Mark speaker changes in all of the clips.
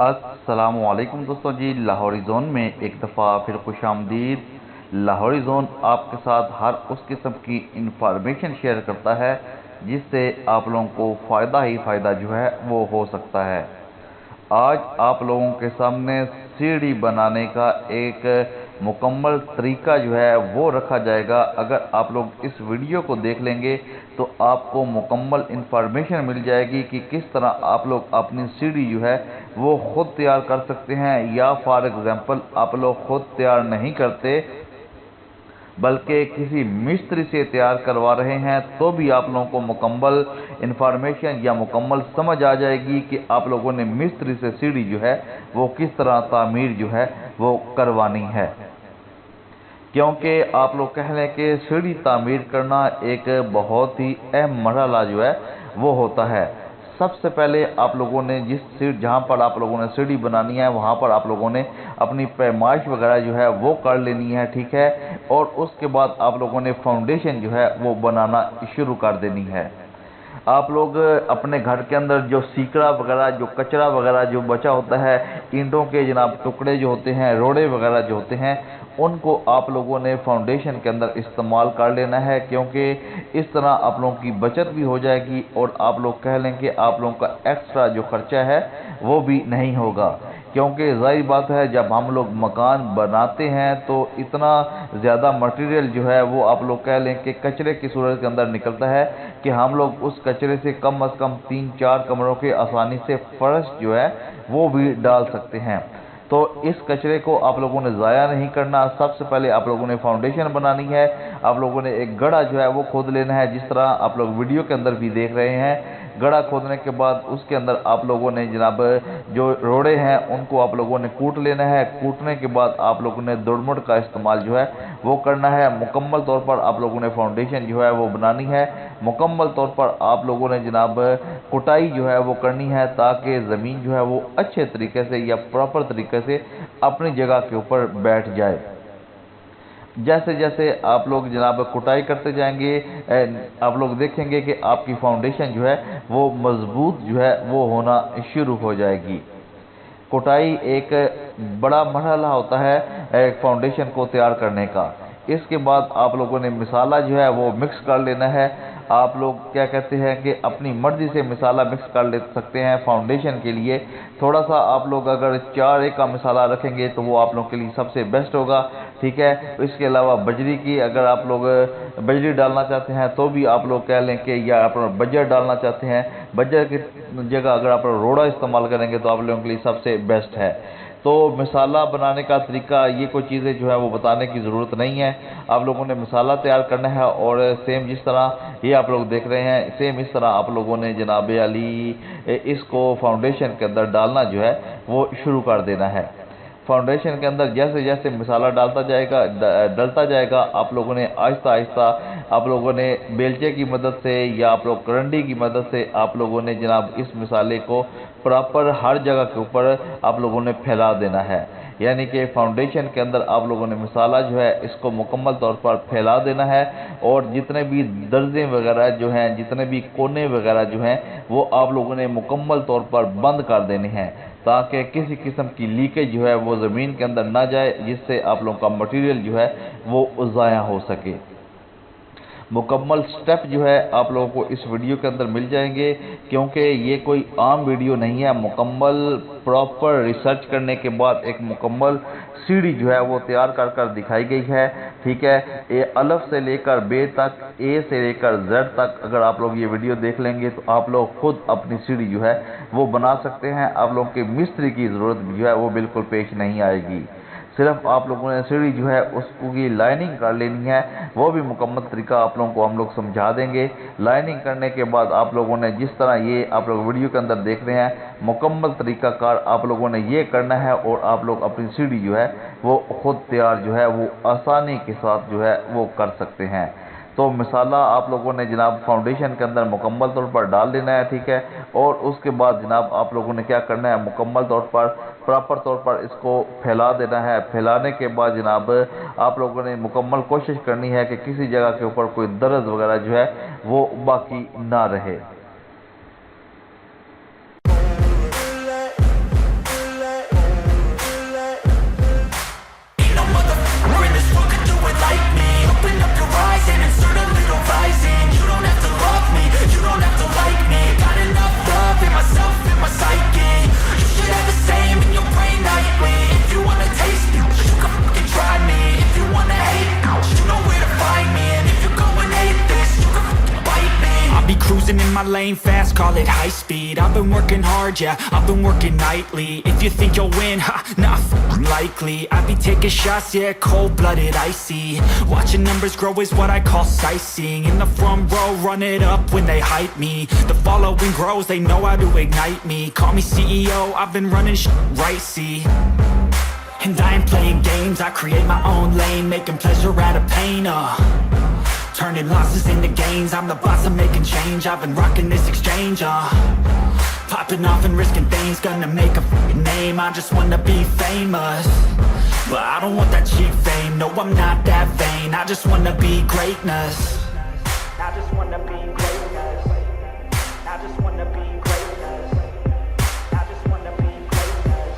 Speaker 1: अस्सलामुअलैकुम दोस्तों जी, लाहौरी ज़ोन में एक दफ़ा फिर खुश आमदीद। लाहौरी ज़ोन आपके साथ हर उस किस्म की इंफॉर्मेशन शेयर करता है जिससे आप लोगों को फ़ायदा ही फ़ायदा जो है वो हो सकता है। आज आप लोगों के सामने सीढ़ी बनाने का एक मुकम्मल तरीका जो है वो रखा जाएगा। अगर आप लोग इस वीडियो को देख लेंगे तो आपको मुकम्मल इंफॉर्मेशन मिल जाएगी कि किस तरह आप लोग अपनी सीढ़ी जो है वो ख़ुद तैयार कर सकते हैं, या फॉर एग्ज़ाम्पल आप लोग ख़ुद तैयार नहीं करते बल्कि किसी मिस्त्री से तैयार करवा रहे हैं, तो भी आप लोगों को मुकम्मल इंफॉर्मेशन या मुकम्मल समझ आ जाएगी कि आप लोगों ने मिस्त्री से सीढ़ी जो है वो किस तरह तामीर जो है वो करवानी है। क्योंकि आप लोग कह लें कि सीढ़ी तामीर करना एक बहुत ही अहम मरहला जो है वो होता है। सबसे पहले आप लोगों ने जहाँ पर आप लोगों ने सीढ़ी बनानी है वहाँ पर आप लोगों ने अपनी पैमाइश वगैरह जो है वो कर लेनी है, ठीक है। और उसके बाद आप लोगों ने फाउंडेशन जो है वो बनाना शुरू कर देनी है। आप लोग अपने घर के अंदर जो सीकड़ा वगैरह, जो कचरा वगैरह जो बचा होता है, ईंटों के जनाब टुकड़े जो होते हैं, रोड़े वगैरह जो होते हैं, उनको आप लोगों ने फाउंडेशन के अंदर इस्तेमाल कर लेना है। क्योंकि इस तरह आप लोगों की बचत भी हो जाएगी और आप लोग कह लें कि आप लोगों का एक्स्ट्रा जो खर्चा है वो भी नहीं होगा। क्योंकि ज़ाहिर बात है, जब हम लोग मकान बनाते हैं तो इतना ज़्यादा मटेरियल जो है वो आप लोग कह लें कि कचरे की सूरत के अंदर निकलता है कि हम लोग उस कचरे से कम अज़ कम 3-4 कमरों के आसानी से फर्श जो है वो भी डाल सकते हैं। तो इस कचरे को आप लोगों ने ज़ाया नहीं करना। सबसे पहले आप लोगों ने फाउंडेशन बनानी है। आप लोगों ने एक गड्ढा जो है वो खोद लेना है, जिस तरह आप लोग वीडियो के अंदर भी देख रहे हैं। गड्ढा खोदने के बाद उसके अंदर आप लोगों ने जनाब जो रोड़े हैं उनको आप लोगों ने कूट लेना है। कूटने के बाद आप लोगों ने दुड़मुट का इस्तेमाल जो है वो करना है। मुकम्मल तौर पर आप लोगों ने फाउंडेशन जो है वो बनानी है। मुकम्मल तौर पर आप लोगों ने जनाब कुटाई जो है वो करनी है, ताकि ज़मीन जो है वो अच्छे तरीके से या प्रॉपर तरीके से अपनी जगह के ऊपर बैठ जाए। जैसे जैसे आप लोग जनाब कुटाई करते जाएंगे, आप लोग देखेंगे कि आपकी फाउंडेशन जो है वो मजबूत जो है वो होना शुरू हो जाएगी। कुटाई एक बड़ा मरहला होता है एक फाउंडेशन को तैयार करने का। इसके बाद आप लोगों ने मसाला जो है वो मिक्स कर लेना है। आप लोग क्या कहते हैं कि अपनी मर्ज़ी से मसाला मिक्स कर ले सकते हैं। फाउंडेशन के लिए थोड़ा सा आप लोग अगर 4A का मसाला रखेंगे तो वो आप लोगों के लिए सबसे बेस्ट होगा, ठीक है। इसके अलावा बजरी की अगर आप लोग बजरी डालना चाहते हैं तो भी आप लोग कह लें कि, या आप बजर डालना चाहते हैं, बजर की जगह अगर आप रोड़ा इस्तेमाल करेंगे तो आप लोगों के लिए सबसे बेस्ट है। तो मसाला बनाने का तरीका, ये कोई चीज़ें जो है वो बताने की ज़रूरत नहीं है। आप लोगों ने मसाला तैयार करना है और सेम जिस तरह ये आप लोग देख रहे हैं सेम इस तरह आप लोगों ने जनाब अली इसको फाउंडेशन के अंदर डालना जो है वो शुरू कर देना है। फाउंडेशन के अंदर जैसे जैसे मसाला डलता जाएगा आप लोगों ने आहिस्ता आहिस्ता आप लोगों ने बेलचे की मदद से या आप लोग करंडी की मदद से आप लोगों ने जनाब इस मसाले को प्रॉपर हर जगह के ऊपर आप लोगों ने फैला देना है। यानी कि फाउंडेशन के अंदर आप लोगों ने मसाला जो है इसको मुकम्मल तौर पर फैला देना है। और जितने भी दर्जे वगैरह जो हैं, जितने भी कोने वगैरह जो हैं, वो आप लोगों ने मुकम्मल तौर पर बंद कर देने हैं, ताकि किसी किस्म की लीकेज जो है वो ज़मीन के अंदर ना जाए, जिससे आप लोगों का मटेरियल जो है वो ज़ाया हो सके। मुकम्मल स्टेप जो है आप लोगों को इस वीडियो के अंदर मिल जाएंगे, क्योंकि ये कोई आम वीडियो नहीं है। मुकम्मल प्रॉपर रिसर्च करने के बाद एक मुकम्मल सीढ़ी जो है वो तैयार कर दिखाई गई है, ठीक है। ए अलफ से लेकर बे तक, ए से लेकर जेड तक अगर आप लोग ये वीडियो देख लेंगे तो आप लोग खुद अपनी सीढ़ी जो है वो बना सकते हैं। आप लोग के मिस्त्री की ज़रूरत जो है वो बिल्कुल पेश नहीं आएगी। सिर्फ आप लोगों ने सीढ़ी जो है उसकी लाइनिंग कर लेनी है। वो भी मुकम्मल तरीका आप लोगों को हम लोग समझा देंगे। लाइनिंग करने के बाद आप लोगों ने जिस तरह ये आप लोग वीडियो के अंदर देख रहे हैं मुकम्मल तरीकाकार आप लोगों ने ये करना है, और आप लोग अपनी सीढ़ी जो है वो खुद तैयार जो है वो आसानी के साथ जो है वो कर सकते हैं। तो मसाला आप लोगों ने जनाब फाउंडेशन के अंदर मुकम्मल तौर पर डाल देना है, ठीक है। और उसके बाद जनाब आप लोगों ने क्या करना है, मुकम्मल तौर पर प्रॉपर तौर पर इसको फैला देना है। फैलाने के बाद जनाब आप लोगों ने मुकम्मल कोशिश करनी है कि किसी जगह के ऊपर कोई दर्द वगैरह जो है वो बाकी ना रहे।
Speaker 2: cruising in my lane fast, call it high speed. I've been working hard, yeah, I've been working nightly. If you think you'll win, ha, nah, likely. I be taking shots, yeah, cold-blooded, icy. Watching numbers grow is what I call sightseeing. In the front row, run it up when they hype me. The following grows, they know how to ignite me. Call me CEO, I've been running right, see. And I ain't playing games, I create my own lane, making pleasure out of pain, turning losses into gains, I'm the boss, I'm making change. I've been rocking this exchange, popping off and risking things, gonna make a f***ing name. I just wanna be famous, but I don't want that cheap fame. No, I'm not that vain, I just wanna be greatness. I just wanna be greatness. I just wanna be greatness. I just wanna be greatness.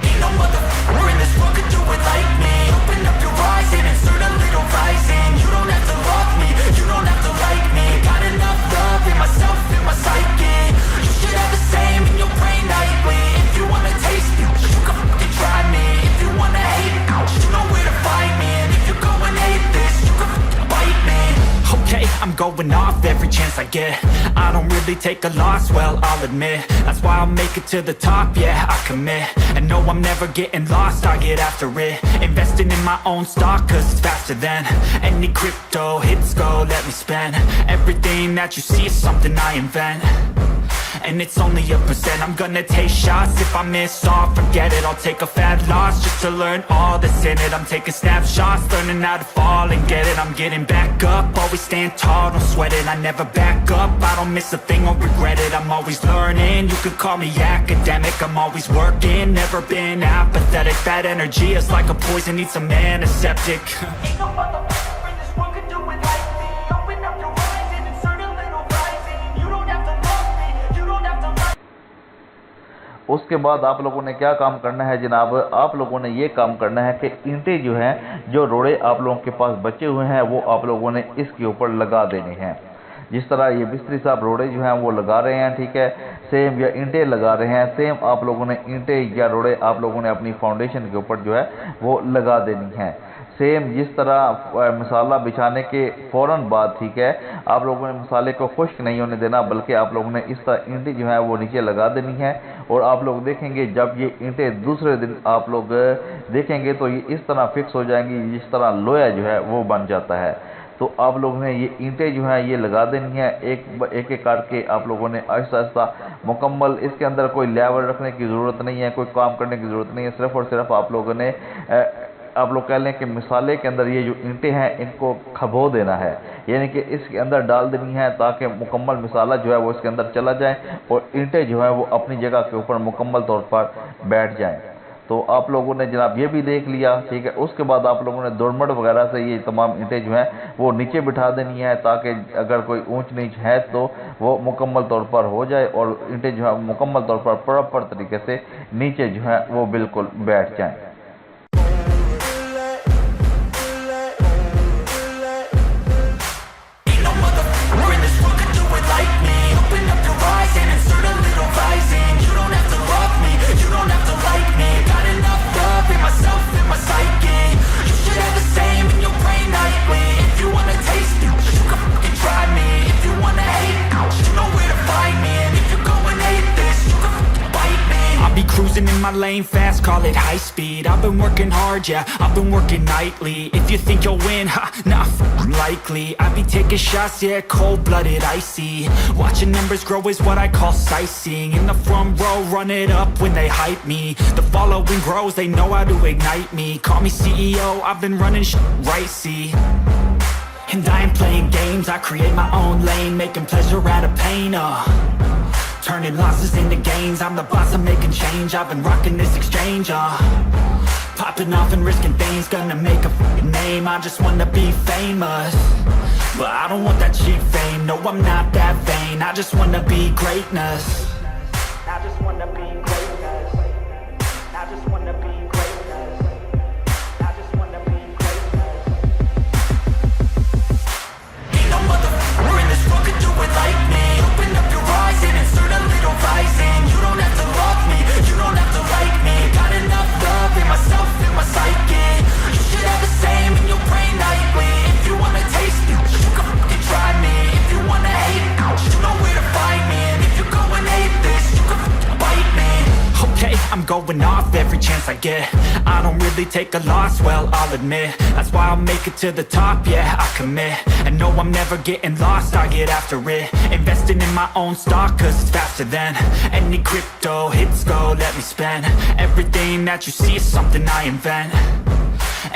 Speaker 2: Ain't no motherfucker in this world could do it like me. Open up your eyes and insert a little rising. You don't have to love me, you don't have to like me. Got enough love in myself, in my psyche. You should have the same in your brain nightly. If you wanna taste me, you can fucking try me. If you wanna hate me, you know where to find me. And if you're going hate this, you can fucking bite me. Okay, I'm going off every chance I get. I don't really take a loss, well, I'll admit. That's why I'll make it to the top, yeah, I commit. And no, I'm never getting lost, I get after it. Investing in my own stock, cause it's faster than any crypto hits go, let me spend. Everything that you see is something I invent, and it's only a percent. I'm gonna take shots, if I miss all, forget it. I'll take a fat loss just to learn all that's in it. I'm taking snapshots, learning how to fall and get it. I'm getting back up, always stand tall, don't sweat it. I never back up, I don't miss a thing or regret it. I'm always learning, you could call me academic. I'm always working, never been apathetic. That energy is like a poison, needs some antiseptic. Ain't no motherfucker in this world could do it like me. Open up your eyes and insert a little rising. You don't have to love me, you don't have to like.
Speaker 1: उसके बाद आप लोगों ने क्या काम करना है जनाब, आप लोगों ने ये काम करना है कि ईंटें जो हैं, जो रोड़े आप लोगों के पास बचे हुए हैं, वो आप लोगों ने इसके ऊपर लगा देने हैं। जिस तरह ये मिस्त्री साहब रोड़े जो हैं वो लगा रहे हैं, ठीक है, सेम या ईंटें लगा रहे हैं, सेम आप लोगों ने ईंटें या रोड़े आप लोगों ने अपनी फाउंडेशन के ऊपर जो है वो लगा देनी हैं। सेम जिस तरह मसाला बिछाने के फ़ौरन बाद, ठीक है, आप लोगों ने मसाले को खुश्क नहीं होने देना, बल्कि आप लोगों ने इस तरह ईंटें जो है वो नीचे लगा देनी है। और आप लोग देखेंगे जब ये ईंटें दूसरे दिन आप लोग देखेंगे तो ये इस तरह फिक्स हो जाएंगी, जिस तरह लोया जो है वो बन जाता है। तो आप लोगों ने ये ईंटें जो हैं ये लगा देनी है, एक एक करके आप लोगों ने आहिस्ता आहिस्ता मुकम्मल। इसके अंदर कोई लेवल रखने की ज़रूरत नहीं है, कोई काम करने की ज़रूरत नहीं है, सिर्फ़ और सिर्फ आप लोगों ने आप लोग कह लें कि मिसाले के अंदर ये जो ईंटें हैं इनको खबो देना है, यानी कि इसके अंदर डाल देनी है ताकि मुकम्मल मिसाला जो है वो इसके अंदर चला जाए और ईंटें जो है वो अपनी जगह के ऊपर मुकम्मल तौर पर बैठ जाएं। तो आप लोगों ने जनाब ये भी देख लिया, ठीक है। उसके बाद आप लोगों ने दुरमट वगैरह से ये तमाम ईंटें जो हैं वो नीचे बिठा देनी है ताकि अगर कोई ऊंच नीच है तो वो मुकम्मल तौर पर हो जाए और ईंटें जो है मुकम्मल तौर पर प्रॉपर तरीके से नीचे जो है वो बिल्कुल बैठ जाएँ।
Speaker 2: Cruising in my lane fast, call it high speed. I've been working hard, yeah, I've been working nightly. If you think you'll win, ha, nah, likely. I be taking shots, yeah, cold-blooded, icy. Watching numbers grow is what I call sightseeing. In the front row, run it up when they hype me. The following grows, they know how to ignite me. Call me CEO, I've been running right, see. And I ain't playing games, I create my own lane, making pleasure out of pain, turning losses into gains, I'm the boss, I'm making change. I've been rocking this exchange, popping off and risking things, gonna make a f***ing name. I just wanna be famous, but I don't want that cheap fame. No, I'm not that vain, I just wanna be greatness. I just wanna be greatness. I just wanna be greatness. I just wanna be greatness. Ain't no motherfucker in this world could do it like me. Open up your eyes and insert a little rising. You don't have to love me, you don't have to like me. Got enough love in myself, in my psyche. You should have the same in your brain nightly. If you wanna taste me, you can fucking try me. going off every chance I get. I don't really take a loss, well, I'll admit. That's why I'll make it to the top, yeah, I commit. And no, I'm never getting lost, I get after it. Investing in my own stock, cause it's faster than any crypto hits go, let me spend. Everything that you see is something I invent.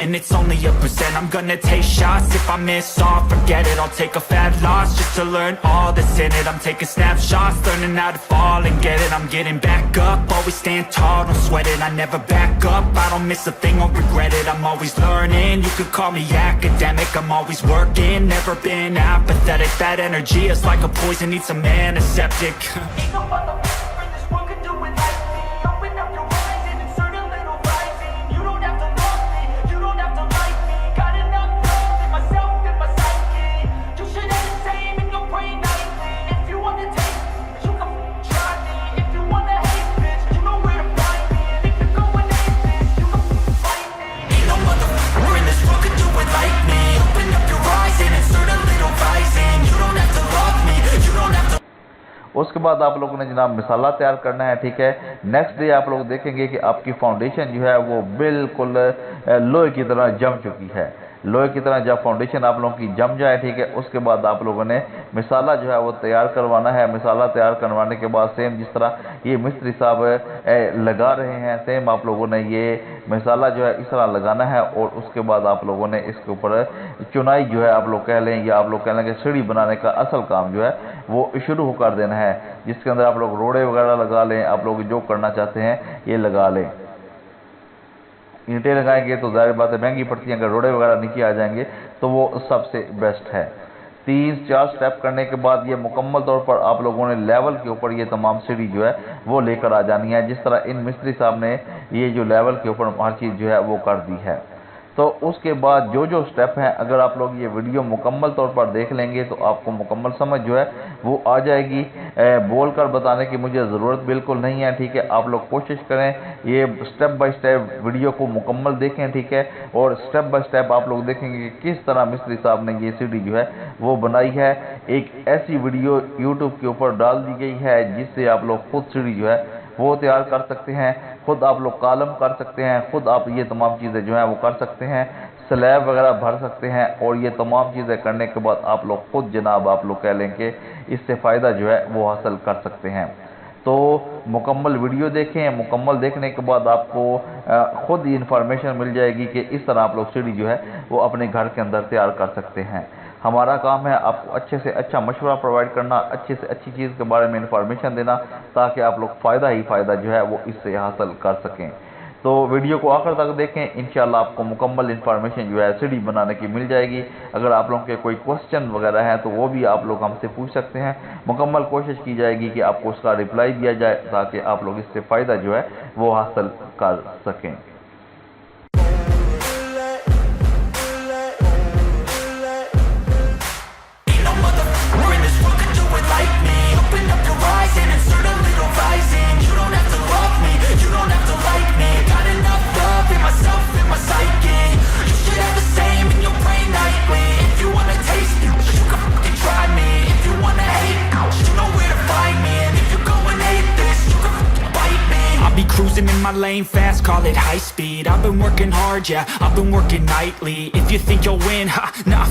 Speaker 2: And it's only a percent. I'm gonna take shots. If I miss all, forget it. I'll take a fat loss just to learn all that's in it. I'm taking snapshots, learning how to fall and get it. I'm getting back up, always stand tall, don't sweat it. I never back up, I don't miss a thing or regret it. I'm always learning, you could call me academic. I'm always working, never been apathetic. That energy is like a poison, needs some antiseptic. Ain't no motherfucker in this world could do it like me. Open up your eyes and insert a little rising. You don't have to love me, you don't have to like me. Got enough love in myself, in my psyche. You should have the same in your brain nightly. If you want to taste me, you can try me. If you want to hate, bitch, you know where to find me. And if you're going aimless, you can fight me. Ain't no motherfucker in this world could do it like me. Open up your eyes and insert a little rising. You don't have to love me, you don't have to.
Speaker 1: उसके बाद आप लोगों ने जनाब मिसाला तैयार करना है, ठीक है। नेक्स्ट डे आप लोग देखेंगे कि आपकी फाउंडेशन जो है वो बिल्कुल लोहे की तरह जम चुकी है। लोहे की तरह जब फाउंडेशन आप लोगों की जम जाए, ठीक है, उसके बाद आप लोगों ने मिसाला जो है वो तैयार करवाना है। मिसाला तैयार करवाने के बाद सेम जिस तरह ये मिस्त्री साहब लगा रहे हैं, सेम आप लोगों ने ये मिसाला जो है इस तरह लगाना है। और उसके बाद आप लोगों ने इसके ऊपर चुनाई जो है आप लोग कह लें, या आप लोग कह लें कि सीढ़ी बनाने का असल काम जो है वो शुरू कर देना है, जिसके अंदर आप लोग रोड़े वगैरह लगा लें। आप लोग जो करना चाहते हैं ये लगा लें। ईंटें लगाएंगे तो ज़ाहिर बात है महंगी पड़ती है, अगर रोड़े वगैरह नीचे आ जाएंगे तो वो सबसे बेस्ट है। 3-4 स्टेप करने के बाद ये मुकम्मल तौर पर आप लोगों ने लेवल के ऊपर ये तमाम सीढ़ी जो है वो लेकर आ जानी है, जिस तरह इन मिस्त्री साहब ने ये जो लेवल के ऊपर हर चीज़ जो है वो कर दी है। तो उसके बाद जो जो स्टेप हैं, अगर आप लोग ये वीडियो मुकम्मल तौर पर देख लेंगे तो आपको मुकम्मल समझ जो है वो आ जाएगी। बोल कर बताने की मुझे ज़रूरत बिल्कुल नहीं है, ठीक है। आप लोग कोशिश करें ये स्टेप बाय स्टेप वीडियो को मुकम्मल देखें, ठीक है। और स्टेप बाय स्टेप आप लोग देखेंगे कि किस तरह मिस्त्री साहब ने ये सीढ़ी जो है वो बनाई है। एक ऐसी वीडियो यूट्यूब के ऊपर डाल दी गई है जिससे आप लोग खुद सीढ़ी जो है वो तैयार कर सकते हैं, खुद आप लोग कॉलम कर सकते हैं, खुद आप ये तमाम चीज़ें जो हैं वो कर सकते हैं, स्लैब वगैरह भर सकते हैं। और ये तमाम चीज़ें करने के बाद आप लोग खुद जनाब आप लोग कह लें कि इससे फ़ायदा जो है वो हासिल कर सकते हैं। तो मुकम्मल वीडियो देखें, मुकम्मल देखने के बाद आपको खुद ही इंफॉर्मेशन मिल जाएगी कि इस तरह आप लोग सीढ़ी जो है वो अपने घर के अंदर तैयार कर सकते हैं। हमारा काम है आपको अच्छे से अच्छा मशवरा प्रोवाइड करना, अच्छे से अच्छी चीज़ के बारे में इंफॉर्मेशन देना, ताकि आप लोग फ़ायदा ही फ़ायदा जो है वो इससे हासिल कर सकें। तो वीडियो को आखिर तक देखें, इंशाल्लाह आपको मुकम्मल इंफॉर्मेशन जो है सीढ़ी बनाने की मिल जाएगी। अगर आप लोगों के कोई क्वेश्चन वगैरह हैं तो वो भी आप लोग हमसे पूछ सकते हैं। मुकम्मल कोशिश की जाएगी कि आपको उसका रिप्लाई दिया जाए, ताकि आप लोग इससे फ़ायदा जो है वो हासिल कर सकें।
Speaker 2: Cruising in my lane fast, call it high speed. I've been working hard, yeah, I've been working nightly. If you think you'll win, ha, not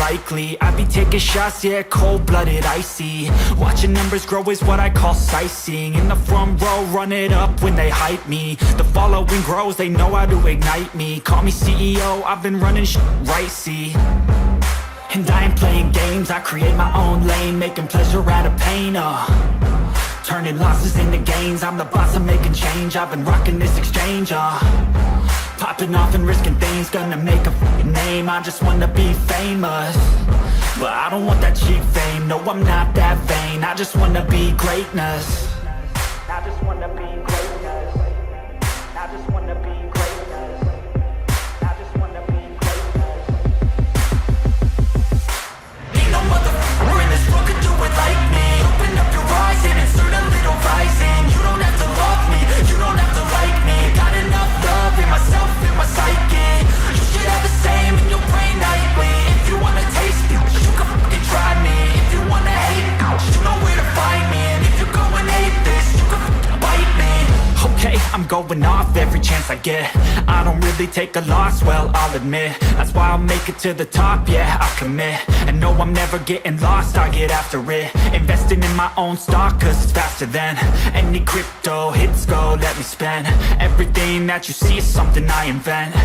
Speaker 2: likely. I be taking shots, yeah, cold-blooded, icy. Watching numbers grow is what I call sightseeing. In the front row, run it up when they hype me. The following grows, they know how to ignite me. Call me CEO, I've been running right, see. And I ain't playing games, I create my own lane, making pleasure out of pain, turning losses into gains. I'm the boss, I'm making change. I've been rocking this exchange, popping off and risking things. Gonna make a name, I just wanna be famous. But I don't want that cheap fame, no, I'm not that vain. I just wanna be greatness. I just wanna be greatness. I just wanna be greatness. I just wanna be greatness. Ain't no motherfucker in this world could do it like me. Open up your eyes and insert a little rising. You don't have to love me, you don't have to like me. Got enough love in myself, in my psyche. You should have the same in your brain nightly. If you wanna taste me, you can fucking try me. If you wanna hate, you know where to find me. And if you're going hate this, you can bite me. going off every chance I get. I don't really take a loss, well, I'll admit. That's why I'll make it to the top, yeah, I commit. And no, I'm never getting lost, I get after it. Investing in my own stock, cause it's faster than any crypto hits go, let me spend. Everything that you see is something I invent.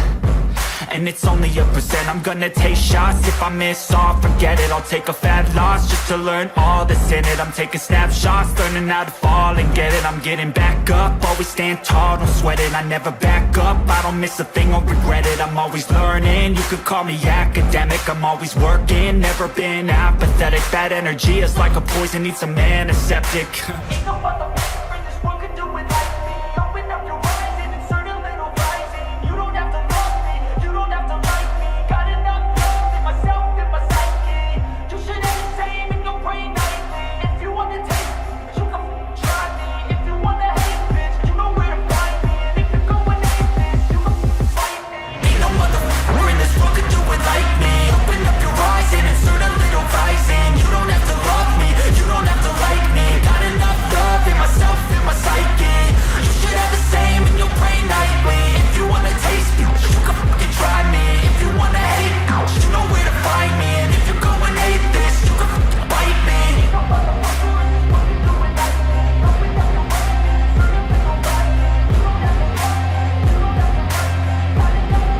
Speaker 2: And it's only a percent. I'm gonna take shots. If I miss all, forget it. I'll take a fat loss just to learn all that's in it. I'm taking snapshots, learning how to fall and get it. I'm getting back up, always stand tall, don't sweat it. I never back up, I don't miss a thing or regret it. I'm always learning, you could call me academic. I'm always working, never been apathetic. That energy is like a poison, needs some antiseptic. Ain't no motherfucker in this world could do it like me. Open up your eyes and insert a little rising. You don't have to love me, you don't have to like me. Got enough love in myself, in my psyche. You should have the same in your brain nightly. If you wanna taste me, you can try me. If you wanna hate, bitch, you know where to find me. And if you're going hate this, you can fight me. Ain't no motherfucker in this world could do it like me. Open up your eyes and insert a little rising. You don't have to love me, you don't have to like me. Got enough love in myself, in my psyche. You should have the same in your brain nightly. If you wanna taste me, you can fucking try me. If you wanna hate, you know where to find me. And if you're going hate this, you can fucking bite me. Ain't no motherfucker in this world can do it like me. Open up your eyes and insert a little rising. You don't have to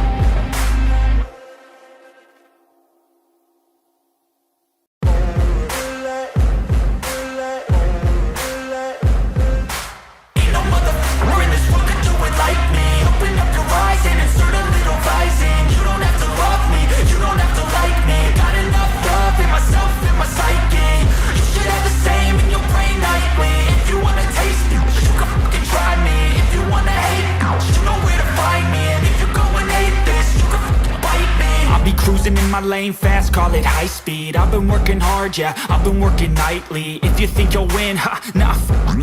Speaker 2: love me, you don't have to like me. Got enough love in myself. Ain't no motherfucker in this world can do it like me. Open up your eyes and insert a little rising. You don't have to love me, you don't have to like me. Got enough love in myself, in my psyche. You should have the same in your brain nightly. If you wanna taste me, you can fucking try me. If you wanna hate, you know where to find me. And if you're going hate this, you can fucking bite me. I'll be cruising in my lane fast, call it high speed. I've been working hard, yeah, I've been working nightly. If you think you'll win, ha, not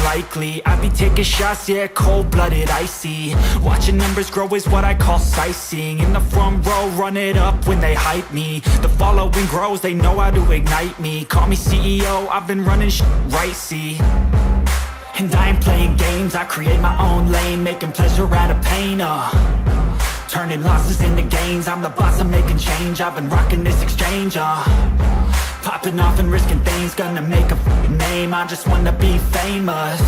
Speaker 2: likely. I be taking shots, yeah, cold-blooded, icy. Watching numbers grow is what I call sightseeing. In the front row, run it up when they hype me. The following grows, they know how to ignite me. Call me CEO, I've been running right, see. And I ain't playing games, I create my own lane. Making pleasure out of pain, turning losses into gains. I'm the boss, I'm making change. I've been rocking this exchange, popping off and risking things. Gonna make a name, I just wanna be famous.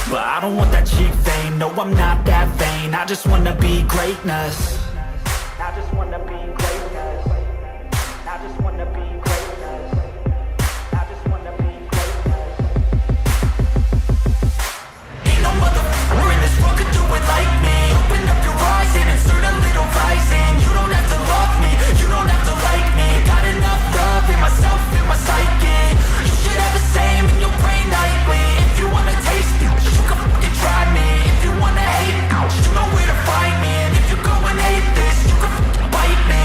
Speaker 2: But I don't want that cheap fame, no, I'm not that vain. I just wanna be greatness. I just wanna be greatness. I just wanna be greatness. I just wanna be greatness. Ain't no motherfucker in this world could do it like me. Open up your eyes and insert a little rising. You don't have to love me, you don't have to like me. Got enough love in myself, in my psyche. You should have the same in your brain nightly. If you wanna taste me, you can fucking try me. If you wanna hate, you know where to find me. And if you're going hate this, you can fucking bite me.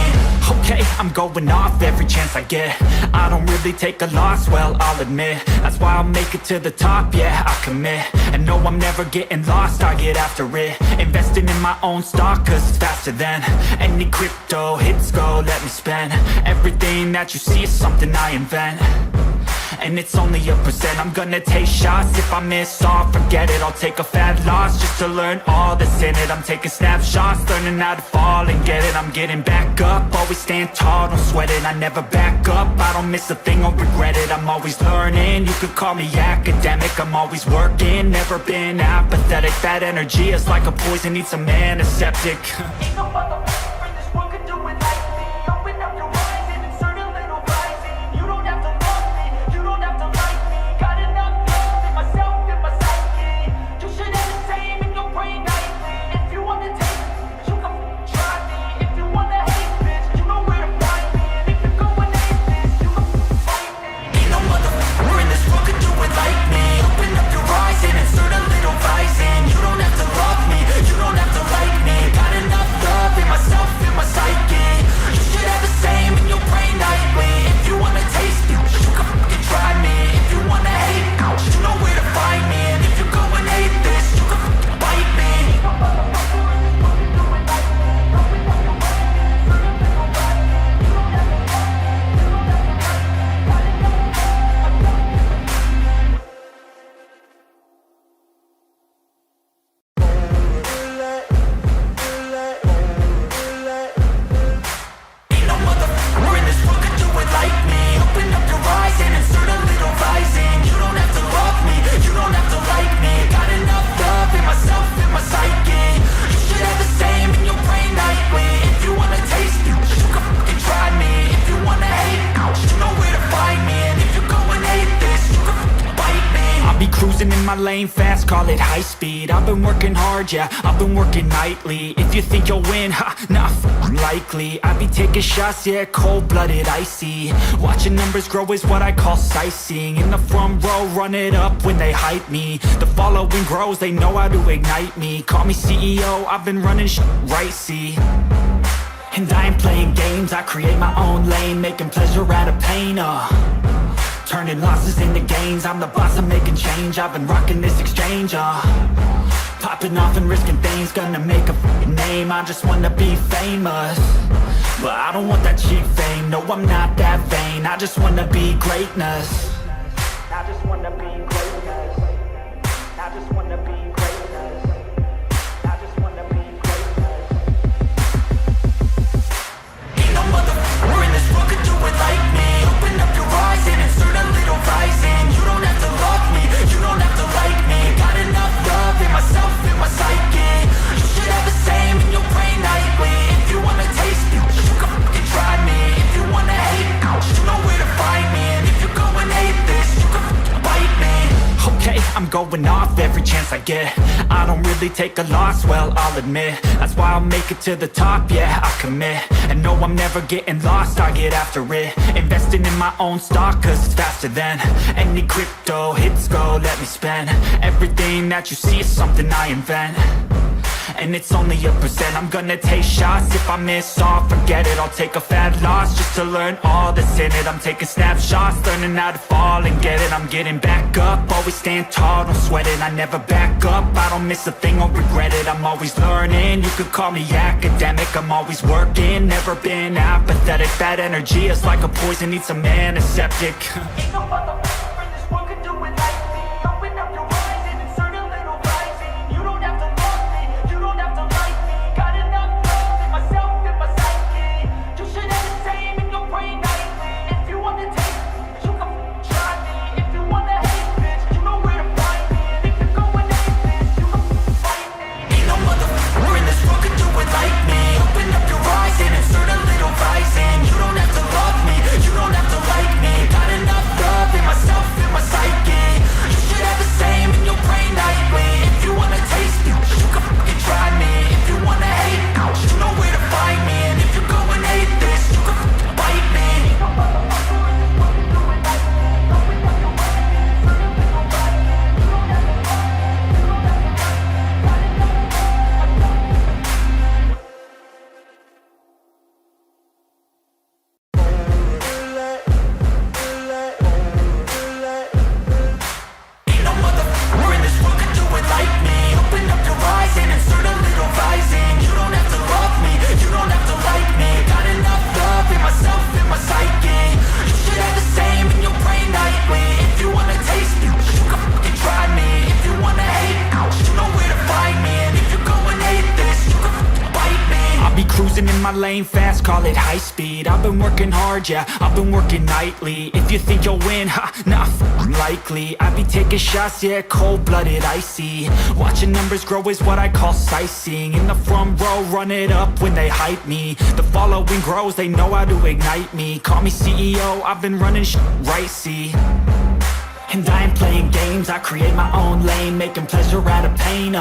Speaker 2: Okay, I'm going off every chance I get. I don't really take a loss, well, I'll admit. That's why I'll make it to the top, yeah, I commit. And no, I'm never getting lost, I get after it. Investing in my own stock, cause it's faster than any crypto hits go, let me spend. Everything that you see is something I invent. And it's only a percent. I'm gonna take shots. If I miss all, forget it. I'll take a fat loss just to learn all that's in it. I'm taking snapshots, learning how to fall and get it. I'm getting back up, always stand tall, don't sweat it. I never back up, I don't miss a thing or regret it. I'm always learning, you could call me academic. I'm always working, never been apathetic. That energy is like a poison, needs some antiseptic. Ain't no motherfucker in this world could do it like me. Open up your eyes and insert a little rising. You don't have to love me, you don't have to like me. Got enough love in myself, in my psyche. You should have the same in your brain nightly. If you wanna taste me, you can try me. If you wanna hate, bitch, you know where to find me. And if you're going hate this, you can fight me. Ain't no motherfucker in this world could do it like me. Open up your eyes and insert a little rising. You don't have to love me, you don't have to like me. Got enough love in horizon, insert a little rising. You don't have to love me, you don't have to like me. Got enough love in myself, in my psyche. You should have the same in your brain nightly. If you wanna taste me, you can fucking try me. If you wanna hate, you know where to find me. And if you go and hate this, you can fucking bite me. I'll be cruising in my lane fast, call it high speed. I've been working hard, yeah, I've been working nightly. If you think you'll win, ha, nah, unlikely. I be taking shots, yeah, cold-blooded, icy. Watching numbers grow is what I call sightseeing. In the front row, run it up when they hype me. The following grows, they know how to ignite me. Call me CEO, I've been running shit right, see. And I ain't playing games, I create my own lane, making pleasure out of pain, turning losses into gains. I'm the boss, I'm making change. I've been rocking this exchange, popping off and risking things. Gonna make a name, I just wanna be famous. But I don't want that cheap fame, no I'm not that vain. I just wanna be greatness. I just wanna be greatness. I just wanna be greatness. I just wanna be greatness. Ain't no motherfucker in this world could do it like me. Open up your eyes and insert a little rising. You don't have to love me, you don't have to like me. Got enough love in myself, in my psyche. You should have the same in your brain nightly. If you wanna taste me, you can fucking try me. If you wanna hate, you know where to find me. And if you go and hate this, you can fucking bite me. Okay, I'm going off every chance I get. I don't really take a loss, well, I'll admit. That's why I'll make it to the top, yeah, I commit. And no, I'm never getting lost, I get after it. Investing in my own stock, cause it's faster than any crypto hits go, let me spend. Everything that you see is something I invent. And it's only a percent. I'm gonna take shots. If I miss all, forget it. I'll take a fat loss just to learn all that's in it. I'm taking snapshots, learning how to fall and get it. I'm getting back up, always stand tall, don't sweat it. I never back up, I don't miss a thing or regret it. I'm always learning, you could call me academic. I'm always working, never been apathetic. Bad energy is like a poison, needs some antiseptic. Ain't no motherfucker in this world could do it like me. Open up your eyes and insert a little rising. You don't have to love me, you don't have to like me. Got enough love in myself, in my psyche. You should have the same in your brain nightly. If you want to taste me, you can try me. If you want to hate bitch, you know where to find me. And if you go and hate this, you can fight me. Ain't no motherfucker in this world could do it like me. Open up your eyes and insert a little rising. You don't have to love me, you don't have to like me. Got enough love in myself, in my psyche. You should have the same in your brain nightly. If you wanna taste me, you can fucking try me. If you wanna hate, you know where to find me. And if you go and hate this, you can fucking bite me. Ain't no motherfucker in this world could do it like me. Open up your eyes and insert a little rising. You don't have to love me, you don't have to like me. Got enough love in myself, in my psyche. You should have the same in your brain nightly. If you wanna taste me, you can fucking try me. If you wanna hate, you know where to find me. And if you go and hate this, you can fucking bite me. I'll be cruising in my lane fast, call it high speed. I've been working hard, yeah, I've been working nightly. If you think you'll win, ha, nah, unlikely. I be taking shots, yeah, cold-blooded, icy. Watching numbers grow is what I call sightseeing. In the front row, run it up when they hype me. The following grows, they know how to ignite me. Call me CEO, I've been running shit right, see. And I ain't playing games, I create my own lane, making pleasure out of pain,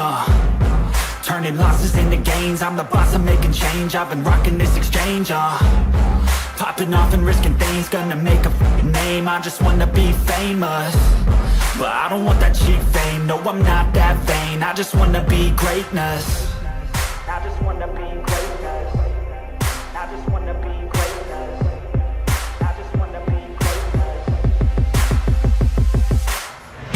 Speaker 2: turning losses into gains. I'm the boss, I'm making change. I've been rocking this exchange, popping off and risking things. Gonna make a name, I just wanna be famous. But I don't want that cheap fame, no I'm not that vain. I just wanna be greatness. I just wanna be greatness. I just wanna be greatness. I just wanna be greatness.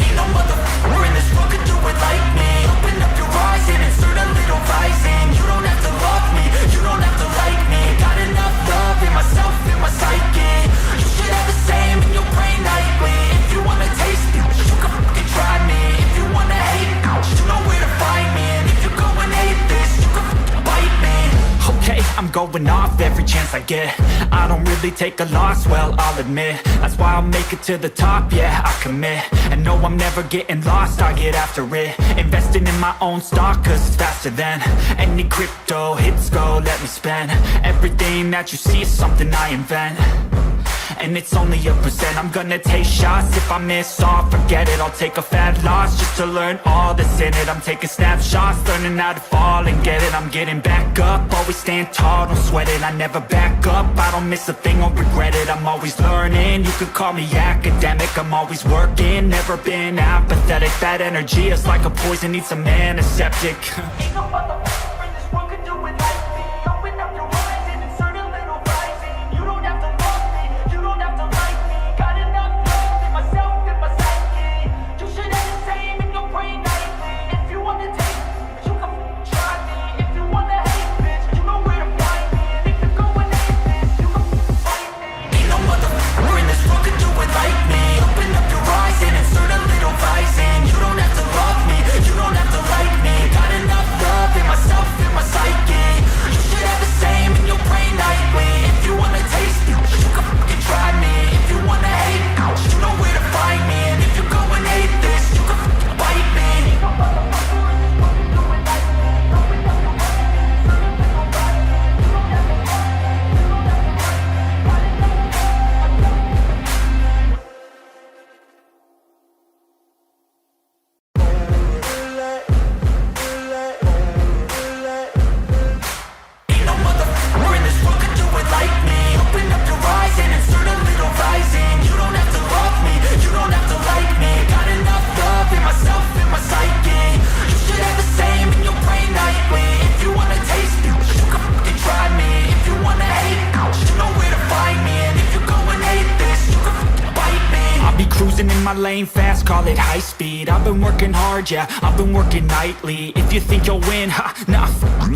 Speaker 2: Ain't no motherfucker in this world could do it like me. Open up your eyes and insert a little rising. You don't have to love me, you don't have to like me. Got enough love in myself, in my psyche. You should have the same in your brain nightly. If you wanna taste me, you can fucking try me. If you wanna hate, you know where to find me. And if you go and hate get. I don't really take a loss, well, I'll admit. That's why I'll make it to the top, yeah, I commit. And no, I'm never getting lost, I get after it. Investing in my own stock, cause it's faster than any crypto hits go, let me spend. Everything that you see is something I invent. And it's only a percent. I'm gonna take shots. If I miss all, forget it. I'll take a fat loss just to learn all that's in it. I'm taking snapshots, learning how to fall and get it. I'm getting back up, always stand tall, don't sweat it. I never back up, I don't miss a thing or regret it. I'm always learning, you could call me academic. I'm always working, never been apathetic. That energy is like a poison, needs some antiseptic. Ain't no motherfucker in this world could do it like me. Open up your eyes and insert a little rising. You don't have to love me, you don't have to like me. Got enough love in myself, in my psyche. You should have the same in your brain nightly. If you wanna take me, you can try me. If you wanna hate, bitch, you know where to find me. And if you're going hate this, you can fight me. Ain't no motherfucker in this world could do it like me. Open up your eyes and insert a little rising. You don't have to love me, you don't have to like me. Got enough love in myself, in my psyche. You should have the same in your brain nightly. If you wanna taste me, you can fucking try me. If you wanna hate, you know where to find me. And if you're going hate this, you can fucking bite me. Ain't no motherfucker in this world can do it like me. Open up your eyes and insert a little rising. You don't have to love me, you don't have to like me. Got enough love in myself, in my psyche. Ain't no motherfucker in this world could do it like me. Open up your eyes and insert a little rising. You don't have to love me, you don't have to like me. Got enough love in myself, in my psyche. You should have the same in your brain nightly. If you wanna taste me, you can fucking try me. If you wanna hate, you know where to find me. And if you're going hate this, you can fucking bite me. I'll be cruising in my lane fast, call it high speed. I've been working hard, yeah, I've been working nightly. If you think you'll win, ha, nah,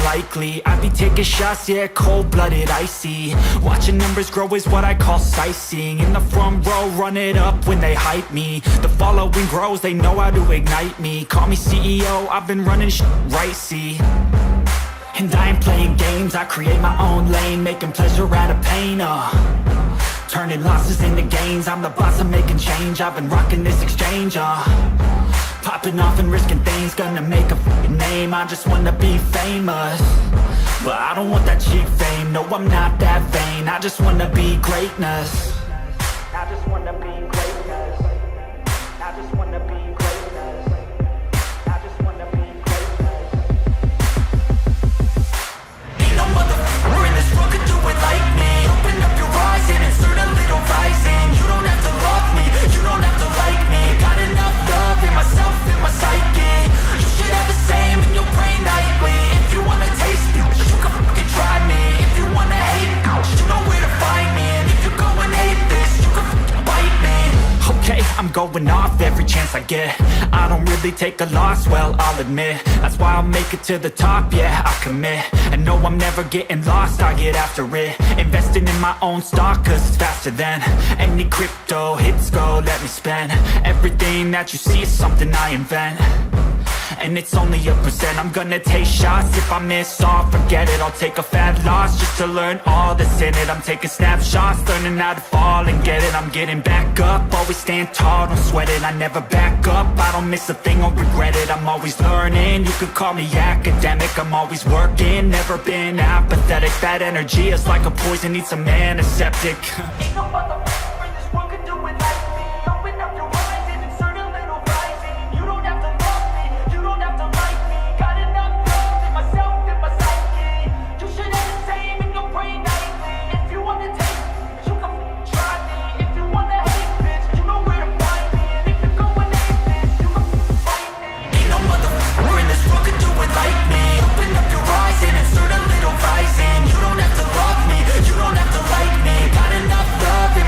Speaker 2: likely. I be taking shots, yeah, cold-blooded, icy. Watching numbers grow is what I call sightseeing. In the front row, run it up when they hype me. The following grows, they know how to ignite me. Call me CEO, I've been running shit right, see. And I ain't playing games, I create my own lane, making pleasure out of pain, turning losses into gains. I'm the boss, I'm making change. I've been rocking this exchange, popping off and risking things. Gonna make a fucking name, I just wanna be famous. But I don't want that cheap fame, no, I'm not that vain. I just wanna be greatness. I just wanna be greatness. I just wanna be greatness. I just wanna be greatness. Ain't no motherfucker in this world could do it like me. Open up your eyes and insert a little rising. You don't have to love me, you don't have to like me. Got enough love in myself, in my psyche. You should have the same in your brain nightly. If you wanna taste me, you can fucking try me. If you wanna hate, you know where to find me. And if you're going hate this, you can fucking bite me. Okay, I'm going off every chance I get. I don't really take a loss, well, I'll admit. That's why I'll make it to the top, yeah, I commit. And no, I'm never getting lost, I get after it. Investing in my own stock, cause it's faster than any crypto hits go, let me spend. Everything that you see is something I invent. And it's only a percent. I'm gonna take shots. If I miss all, forget it. I'll take a fat loss just to learn all that's in it. I'm taking snapshots, learning how to fall and get it. I'm getting back up, always stand tall, don't sweat it. I never back up, I don't miss a thing or regret it. I'm always learning, you could call me academic. I'm always working, never been apathetic. That energy is like a poison, needs some antiseptic. Ain't no motherfucker in this world could do it like me. Open up your eyes and insert a little rising. You don't have to love me, you don't have to like me. Got enough love in myself, in my psyche. You should have the same in your brain nightly. If you wanna taste me, you can try me. If you wanna hate, bitch, you know where to find me. And if you're going hate this, you can fight me. Ain't no motherfucker in this world could do it like me. Open up your eyes and insert a little rising. You don't have to love me, you don't have to like me. Got enough love in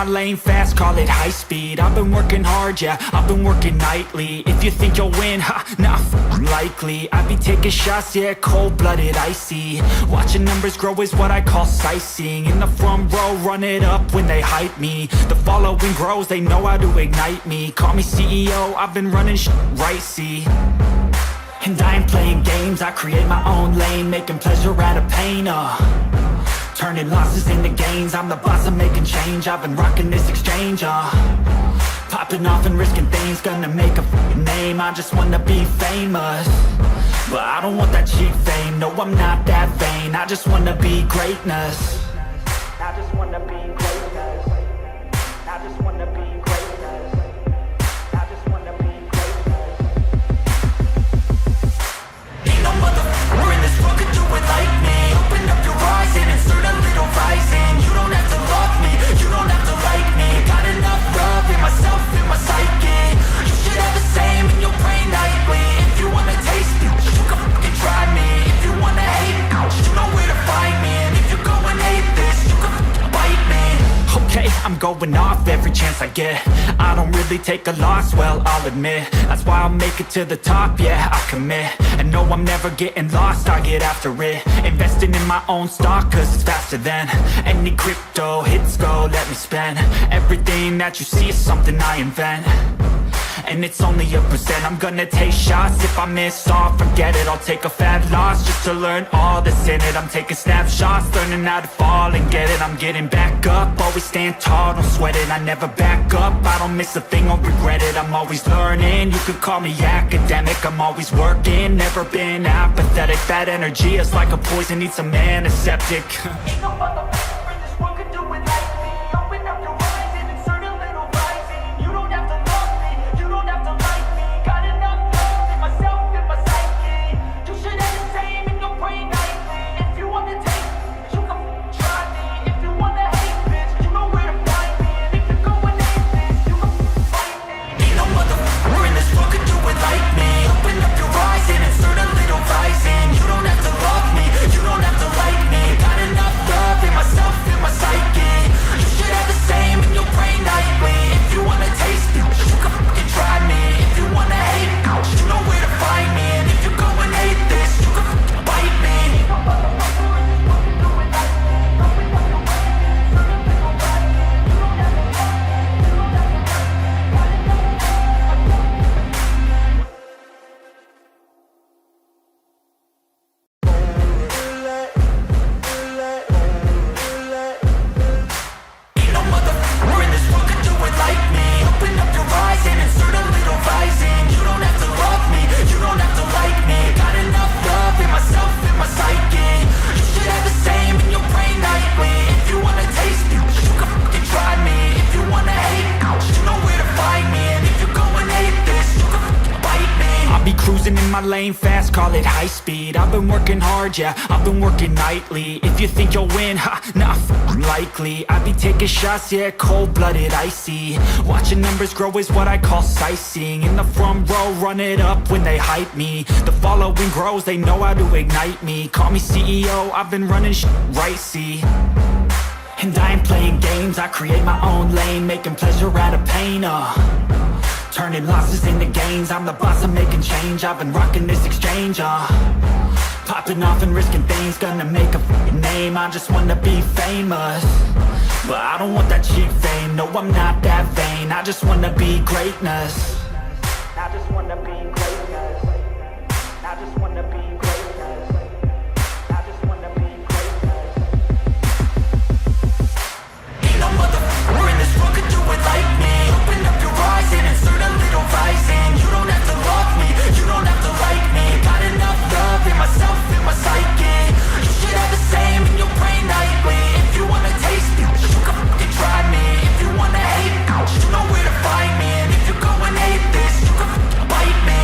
Speaker 2: my lane fast, call it high speed. I've been working hard, yeah, I've been working nightly. If you think you'll win, ha, nah, likely. I be taking shots, yeah, cold-blooded, icy. Watching numbers grow is what I call sightseeing. In the front row, run it up when they hype me. The following grows, they know how to ignite me. Call me CEO, I've been running right, see. And I ain't playing games, I create my own lane, making pleasure out of pain, turning losses into gains, I'm the boss, I'm making change. I've been rocking this exchange, popping off and risking things, gonna make a name. I just wanna be famous, but I don't want that cheap fame. No, I'm not that vain, I just wanna be greatness. I just wanna be greatness. I just wanna be greatness. I just wanna be greatness. Ain't no motherfucker in this world could do it like me. Open up your eyes and insert a little rising. You don't have to love me, you don't have to like me. Got enough love in myself, in my psyche. You should have the same in your brain nightly. If you wanna taste me, you can fucking try me. If you wanna hate me, you know where to find me. And if you go and hate this, you can fucking bite me. Okay, I'm going off every chance I get. I don't really take a loss, well, I'll admit. That's why I'll make it to the top, yeah, I commit. And no, I'm never getting lost, I get after it. Investing in my own stock, cause it's faster than any crypto hits go, let me spend. Everything that you see is something I invent, and it's only a percent. I'm gonna take shots, if I miss all, forget it. I'll take a fat loss just to learn all that's in it. I'm taking snapshots, learning how to fall and get it. I'm getting back up, always stand tall, don't sweat it. I never back up, I don't miss a thing or regret it. I'm always learning, you could call me academic. I'm always working, never been apathetic. That energy is like a poison, needs some antiseptic. Ain't no motherfucker in this world could do it like me. Open up your eyes and insert a little rising. You don't have to love me, you don't have to like me. Got enough love in myself, in my psyche. You should have the same in your brain nightly. If you want to take me, you can try me. If you want to hate, bitch, you know where to find me. And if you go and hate this, you can fight me. Ain't no motherfucker in this world could do it like me. Open up your eyes and insert a little rising. You don't have to love me, you don't have to like me. Got enough love in myself, in my psyche. You should have the same in your brain nightly. If you wanna taste me, you can fucking try me. If you wanna hate me, you know where to find me. And if you go and hate this, you can fucking bite me. Ain't no motherfucker in this world could do it like me. Open up your eyes and insert a little rising. You don't have to love me, you don't have to like me. Got enough love in myself, in my psyche. You should have the same in your brain nightly. If you wanna taste me, you can fucking try me. If you wanna hate me, you know where to find me. And if you go and hate this, you can fucking bite me. I'll be cruising in my lane fast, call it high speed. I've been working hard, yeah, I've been working nightly. If you think you'll win, ha, nah, likely. I be taking shots, yeah, cold-blooded, icy. Watching numbers grow is what I call sightseeing. In the front row, run it up when they hype me. The following grows, they know how to ignite me. Call me CEO, I've been running right, see. And I ain't playing games, I create my own lane, making pleasure out of pain, turning losses into gains, I'm the boss, I'm making change. I've been rocking this exchange, popping off and risking things, gonna make a name. I just wanna be famous, but I don't want that cheap fame. No, I'm not that vain, I just wanna be greatness. I just wanna be greatness. I just wanna be greatness. I just wanna be greatness. Ain't no motherfucker in this world could do it like me. Open up your eyes and insert a little rising. You don't have to love me, you don't have to like me. Got enough love in myself, in my psyche. You should have the same in your brain nightly. If you wanna taste me, you can fucking try me. If you wanna hate me, you know where to find me. And if you go and hate this, you can fucking bite me.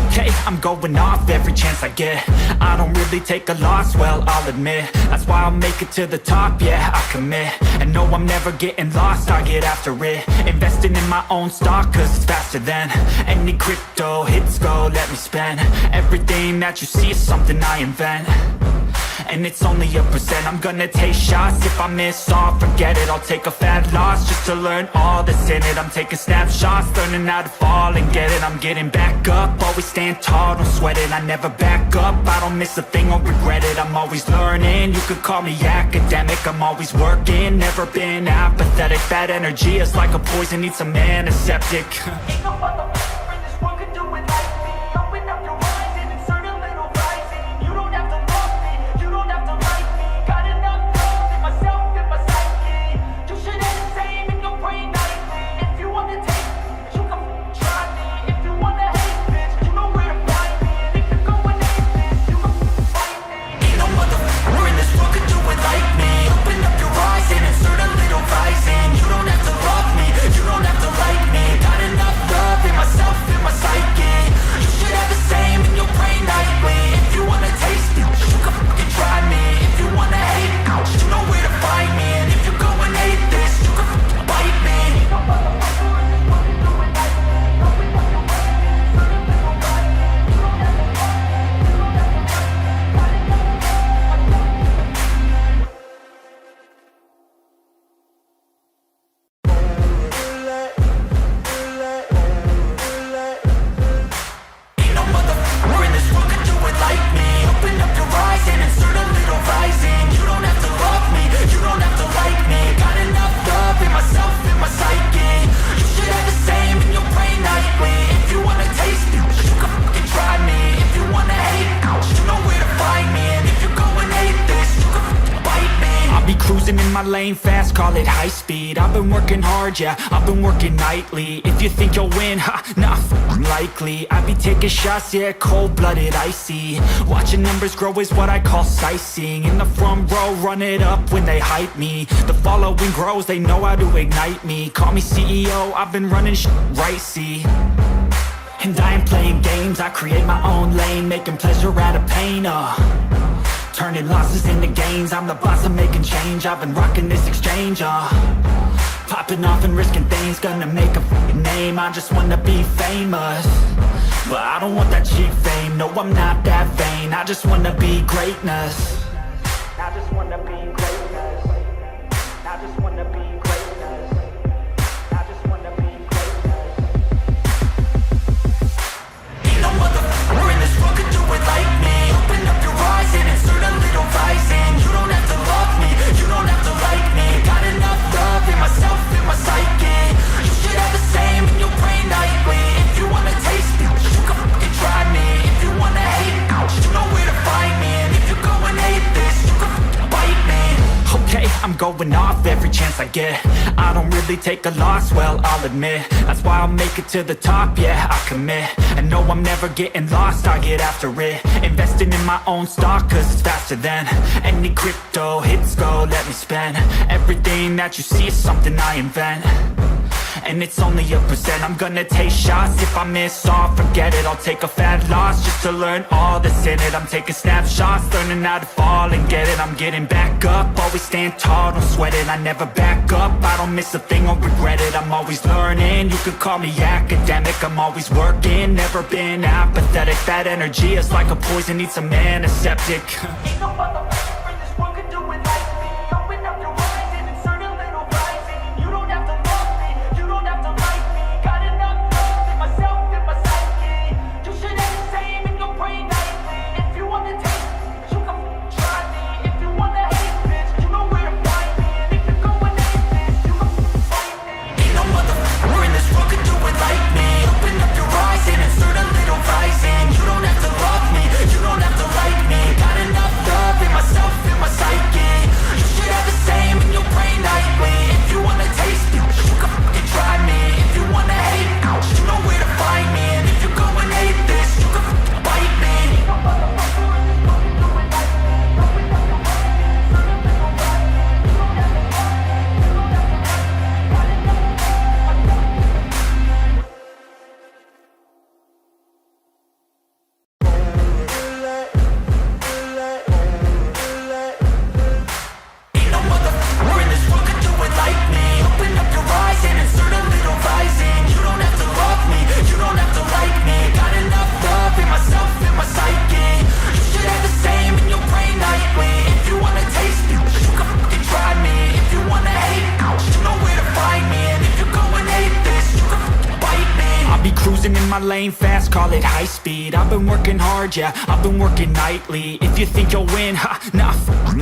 Speaker 2: Okay, I'm going off every chance I get. I don't really take a loss, well, I'll admit. That's why I'll make it to the top, yeah, I commit. And no, I'm never getting lost, I get after it. Investing in my own stock, cause it's faster than any crypto hits go, let me spend. Everything that you see is something I invent, and it's only a percent. I'm gonna take shots, if I miss all, forget it. I'll take a fat loss just to learn all that's in it. I'm taking snapshots, learning how to fall and get it. I'm getting back up, always stand tall, don't sweat it. I never back up, I don't miss a thing or regret it. I'm always learning, you could call me academic. I'm always working, never been apathetic. That energy is like a poison, needs some antiseptic. Ain't no motherfucker in this world could do it like me. Open up your eyes and insert a little rising. You don't have to love me, you don't have to like me. Got enough love in myself, in my psyche. You should have the same in your brain nightly. If you wanna take me, you can try me. If you wanna hate, bitch, you know where to find me. And if you're going hate this, you can fight me. Ain't no motherfucker in this world could do it like me. Open up your eyes and insert a little rising. You don't have to love me, you don't have to like me. Got enough love in myself, in my psyche. You should have the same in your brain nightly. If you wanna taste me, you can fucking try me. If you wanna hate, you know where to find me. And if you're going hate this, you can fucking bite me. No motherfucker in this world can do it like me. Open up your eyes and insert a little rising. You don't have to love me, you don't have to like me. Got enough love in myself. Ain't no motherfucker in this world can do it like me. Open up your eyes and insert a little rising. You don't have to love me, you don't have to like me. Got enough love in myself, in my psyche. You should have the same in your brain nightly. If you wanna taste me, you can fucking try me. If you wanna hate, you know where to find me. And if you're going hate this, you can fucking bite me. I'll be cruising in my lane fast, call it high speed. I've been working hard, yeah, I've been working nightly. If you think you'll win, ha, not likely. I be taking shots, yeah, cold-blooded, icy. Watching numbers grow is what I call sightseeing. In the front row, run it up when they hype me. The following grows, they know how to ignite me. Call me CEO, I've been running shit right, see. And I ain't playing games, I create my own lane. Making pleasure out of pain, turning losses into gains. I'm the boss, I'm making change. I've been rocking this exchange, popping off and risking things. Gonna make a fucking name, I just wanna be famous. But I don't want that cheap fame, no I'm not that vain. I just wanna be greatness. I just wanna be greatness. I just wanna be greatness. I just wanna be greatness. Ain't no motherfucker in this world could do it like me. Open up your eyes and insert a little rising. You don't have to love me, you don't have to like me. Got enough love in myself, in my psyche. You should have the same in your brain nightly. If you wanna taste me, you can fucking try me. If you wanna hate, you know where to find me. And if you're going hate this, you can fucking bite me. Okay, I'm going off every chance I get. I don't really take a loss, well, I'll admit. That's why I'll make it to the top, yeah, I commit. And no, I'm never getting lost, I get after it. Investing in my own stock, cause it's faster than any crypto hits go, let me spend. Everything that you see is something I invent. And it's only a percent. I'm gonna take shots, if I miss all, forget it. I'll take a fat loss just to learn all that's in it. I'm taking snapshots, learning how to fall and get it. I'm getting back up, always stand tall, don't sweat it. I never back up, I don't miss a thing or regret it. I'm always learning, you could call me academic. I'm always working, never been apathetic. That energy is like a poison, needs some antiseptic. Ain't no motherfucker in this world could do it like me. Open up your eyes and insert a little rising. You don't have to love me, you don't have to like me. Got enough love in myself, in my psyche. You should have the same in your brain nightly. If you wanna taste me, you can try me. If you wanna hate, bitch, you know where to find me. And if you're going hate this, you can fight me. Ain't no motherfucker in this world could do it like me. Open up your eyes and insert a little rising. You don't have to love me, you don't have to like me. Got enough love in lane fast, call it high speed. I've been working hard, yeah, I've been working nightly. If you think you'll win, ha, nah,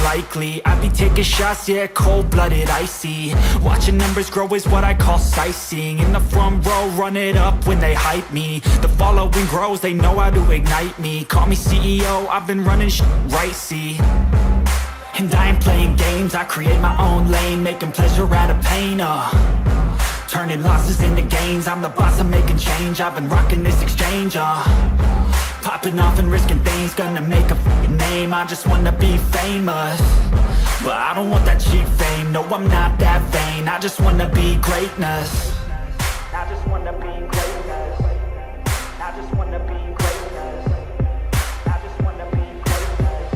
Speaker 2: likely. I be taking shots, yeah, cold-blooded, icy. Watching numbers grow is what I call sightseeing. In the front row, run it up when they hype me. The following grows, they know how to ignite me. Call me CEO, I've been running right, see. And I ain't playing games, I create my own lane, making pleasure out of pain, turning losses into gains, I'm the boss, I'm making change. I've been rocking this exchange, popping off and risking things, gonna make a f***ing name. I just wanna be famous, but I don't want that cheap fame. No, I'm not that vain, I just wanna be greatness. I just wanna be greatness. I just wanna be greatness. I just wanna be greatness.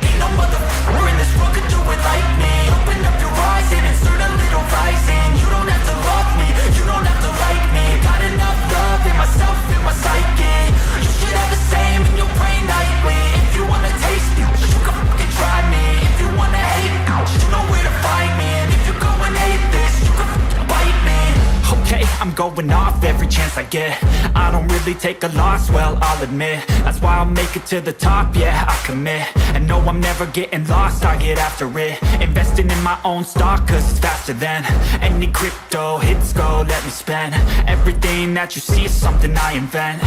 Speaker 2: Ain't no motherfucker in this world could do it like me. Open up your eyes and insert a little rising. You don't have to love me, you don't have to like me. Got enough love in myself, in my psyche. You should have the same in your brain nightly. If you wanna taste me, you can fucking try me. If you wanna hate me, you know where to find me. And if you go and hate this, you can fucking bite me. Okay, I'm going off every chance I get. I don't really take a loss, well, I'll admit. That's why I'll make it to the top, yeah, I commit. And no, I'm never getting lost, I get after it. Investing in my own stock, cause it's faster than any crypto hits go, let me spend. Everything that you see is something I invent,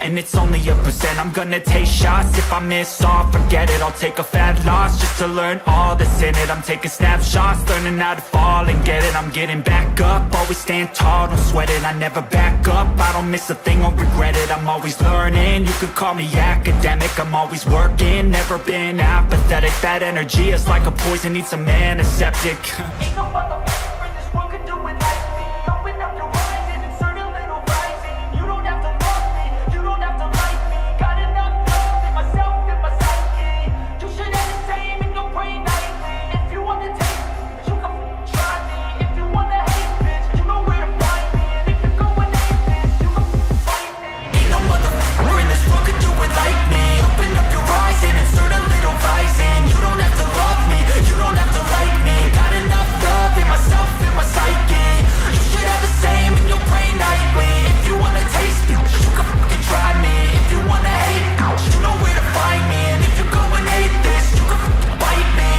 Speaker 2: and it's only a percent. I'm gonna take shots, if I miss all, forget it. I'll take a fat loss just to learn all that's in it. I'm taking snapshots, learning how to fall and get it. I'm getting back up, always stand tall, don't sweat it. I never back up, I don't miss a thing or regret it. I'm always learning, you could call me academic. I'm always working, never been apathetic. That energy is like a poison, needs some antiseptic. Ain't no motherfucker in this world could do it like me. Open up your eyes and insert a little rising. You don't have to love me, you don't have to like me. Got enough love in myself, in my psyche. You should have the same in your brain nightly. If you want to taste me, you can try me. If you want to hate bitch, you know where to find me. And if you go and hate this, you can fight me. Ain't no motherfucker in this world could do it like me. Open up your eyes and insert a little rising. You don't have to love me, you don't have to like me. Got enough love in myself, in my psyche. You should have the same in your brain nightly. If you want to taste me, you can fucking try me. If you want to hate me, you know where to find me. And if you go and hate this, you can fucking bite me.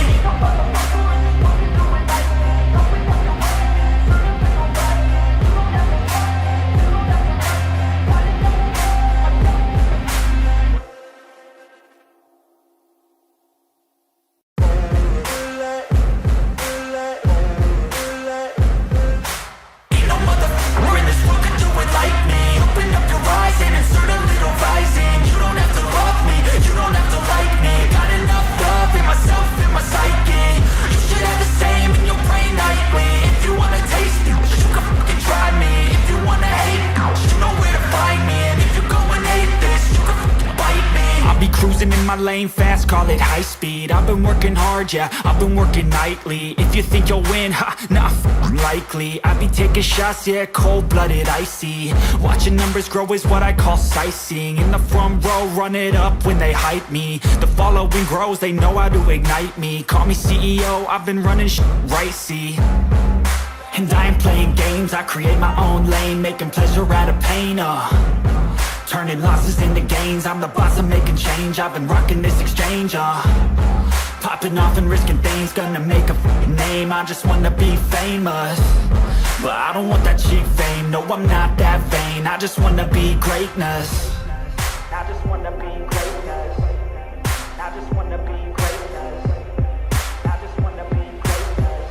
Speaker 2: Ain't no motherfucker in this world could do it like me. Open up your eyes and insert a little rising. You don't have to love me, you don't have to like me. Got enough love in myself, in my psyche. You should have the same in your brain nightly. If you wanna taste me, you can fucking try me. If you wanna hate me, you know where to find me. And if you go and hate this, you can fucking bite me. I'll be cruising in my lane fast, call it high speed. I've been working hard, yeah, I've been working nightly. If you think you'll win, ha, nah, likely. I be taking shots, yeah, cold-blooded, icy. Watching numbers grow is what I call sightseeing. In the front row, run it up when they hype me. The following grows, they know how to ignite me. Call me CEO, I've been running right, see. And I ain't playing games, I create my own lane, making pleasure out of pain, turning losses into gains, I'm the boss, I'm making change. I've been rocking this exchange, popping off and risking things, gonna make a f***ing name. I just wanna be famous, but I don't want that cheap fame. No, I'm not that vain, I just wanna be greatness. I just wanna be greatness. I just wanna be greatness. I just wanna be greatness.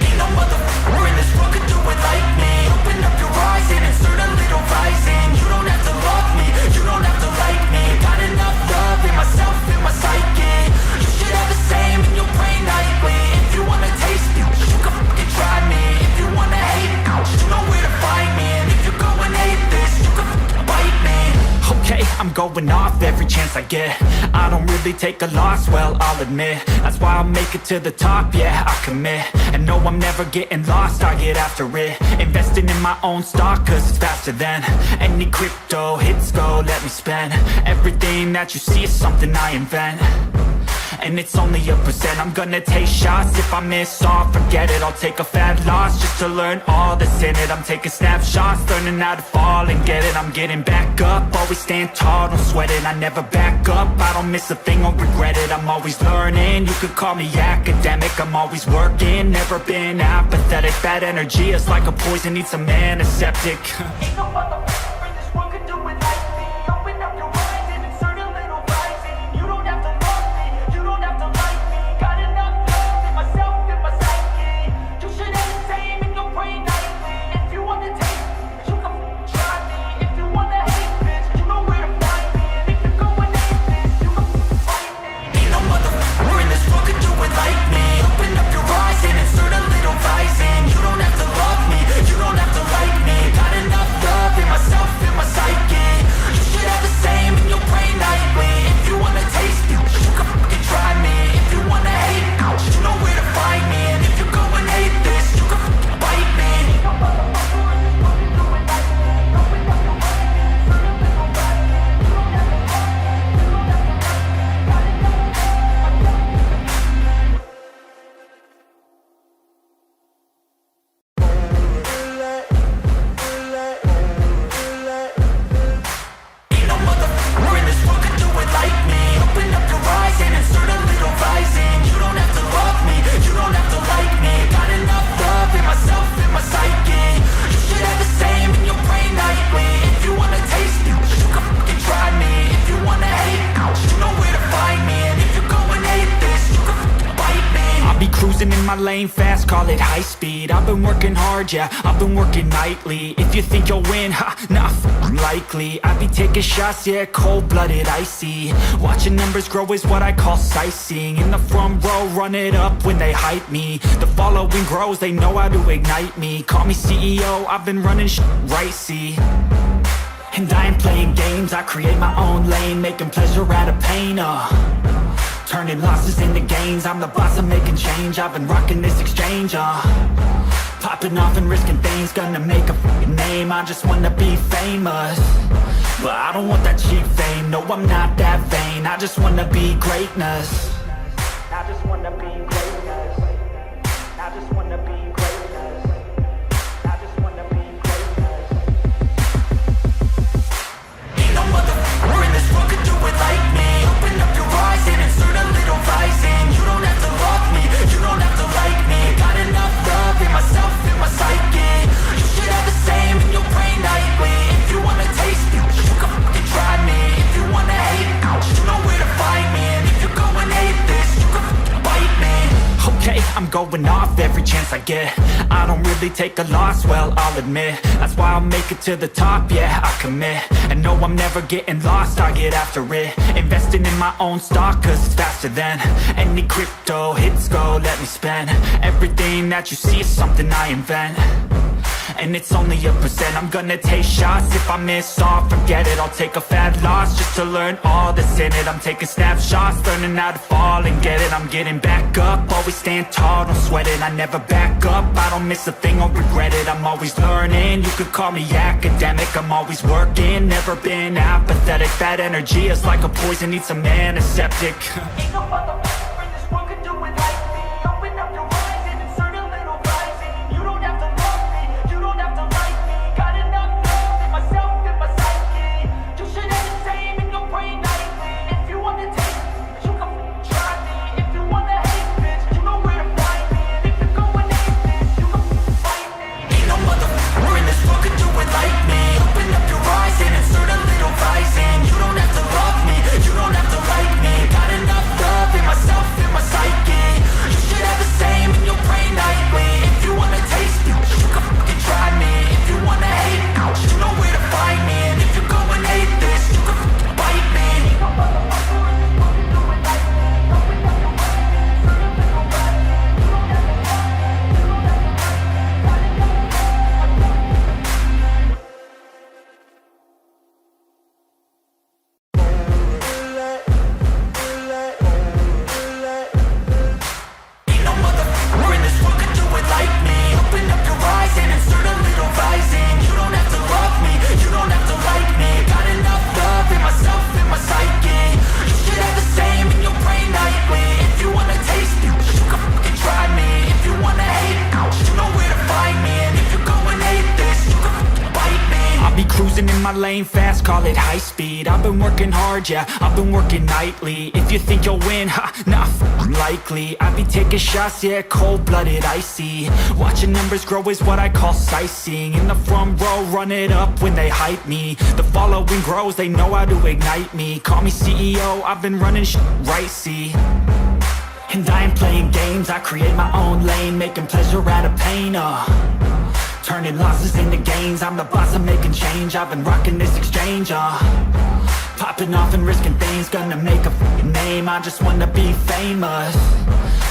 Speaker 2: Ain't no motherfucker in this world could do it like me. Open up your eyes and insert a little rising. You don't have to love me, you don't have to like me. Got enough love in myself, in my psyche. You should have the same in your brain nightly. If you wanna taste me, you can fucking try me. If you wanna hate me, you know where to find me. And if you go and hate this, you can fucking bite me. Okay, I'm going off every chance I get. I don't really take a loss, well, I'll admit. That's why I'll make it to the top, yeah, I commit. And no, I'm never getting lost, I get after it. Investing in my own stock, cause it's faster than any crypto hits go, let me spend. Everything that you see is something I invent, and it's only a percent. I'm gonna take shots, if I miss all, forget it. I'll take a fat loss just to learn all that's in it. I'm taking snapshots, learning how to fall and get it. I'm getting back up, always stand tall, don't sweat it. I never back up, I don't miss a thing or regret it. I'm always learning, you could call me academic. I'm always working, never been apathetic. Bad energy is like a poison, needs some antiseptic. Ain't no motherfucker in this world could do it like me. Open up your eyes and insert a little rising. You don't have to love me, you don't have to like me. Got enough love in myself, in my psyche. You should have the same in your brain nightly. If you wanna taste me, you can try me. If you wanna hate bitch, you know where to find me. And if you're going hate bitch, you can fight me. Ain't no motherfucker in this world could do it like me. Open up your eyes and insert a little rising. You don't have to love me, you don't have to like me. Got enough love in myself, in my psyche. You should have the same in your brain nightly. If you wanna taste me, you can fucking try me. If you wanna hate, you know where to find me. And if you're going hate this, you can fucking bite me. Ain't no motherfucker in this world can do it like me. Open up your eyes and insert a little rising. You don't have to love me, you don't have to like me. Got enough love in myself, in my Ain't no motherfucker in this world could do it like me. Open up your eyes and insert a little rising. You don't have to love me, you don't have to like me. Got enough love in myself, in my psyche. You should have the same in your brain nightly. If you wanna taste me, you can fucking try me. If you wanna hate, you know where to find me. And if you're going hate this, you can fucking bite me. I'll be cruising in my lane fast, call it high speed. I've been working hard, yeah, I've been working nightly. If you think you'll win, ha, not likely. I be taking shots, yeah, cold-blooded, icy. Watching numbers grow is what I call sightseeing. In the front row, run it up when they hype me. The following grows, they know how to ignite me. Call me CEO, I've been running right, see. And I ain't playing games, I create my own lane. Making pleasure out of pain, turning losses into gains. I'm the boss, I'm making change. I've been rocking this exchange, popping off and risking things. Gonna make a fucking name, I just wanna be famous. But I don't want that cheap fame, no I'm not that vain. I just wanna be greatness. I just wanna be greatness. I just wanna be greatness. I just wanna be greatness. Ain't no motherfucker in this world could do it like me. Open up your eyes and insert a little rising. You don't have to love me, you don't have to like me. Got enough love in myself, in my psyche. You should have the same in your brain nightly. If you wanna taste me, you can fucking try me. If you wanna hate, you know where to find me. And if you're going hate this, you can fucking bite me. Okay, I'm going off every chance I get. I don't really take a loss, well, I'll admit. That's why I'll make it to the top, yeah, I commit. And no, I'm never getting lost, I get after it. Investing in my own stock, cause it's faster than any crypto hits go, let me spend. Everything that you see is something I invent. And it's only a percent. I'm gonna take shots, if I miss all, forget it. I'll take a fat loss just to learn all that's in it. I'm taking snapshots, learning how to fall and get it. I'm getting back up, always stand tall, don't sweat it. I never back up, I don't miss a thing or regret it. I'm always learning, you could call me academic. I'm always working, never been apathetic. Bad energy is like a poison, needs some antiseptic. Ain't no motherfucker in this world could do it like me. Open up your eyes and insert a little rising. You don't have to love me, you don't have to like me. Got enough love in myself, in my psyche. You should have the same in your brain nightly. If you wanna taste me, you can try me. If you wanna hate bitch, you know where to find me. And if you're going hate bitch, you can fight me. Ain't no motherfucker in this world could do it like me. Open up your eyes and insert a little rising. You don't have to love me, you don't have to like me. Got enough love in Cruising in my lane fast, call it high speed. I've been working hard, yeah, I've been working nightly. If you think you'll win, ha, nah, likely. I be taking shots, yeah, cold-blooded, icy. Watching numbers grow is what I call sightseeing. In the front row, run it up when they hype me. The following grows, they know how to ignite me. Call me CEO, I've been running shit right, see. And I ain't playing games, I create my own lane, making pleasure out of pain, turning losses into gains, I'm the boss, I'm making change. I've been rocking this exchange, popping off and risking things, gonna make a f***ing name. I just wanna be famous,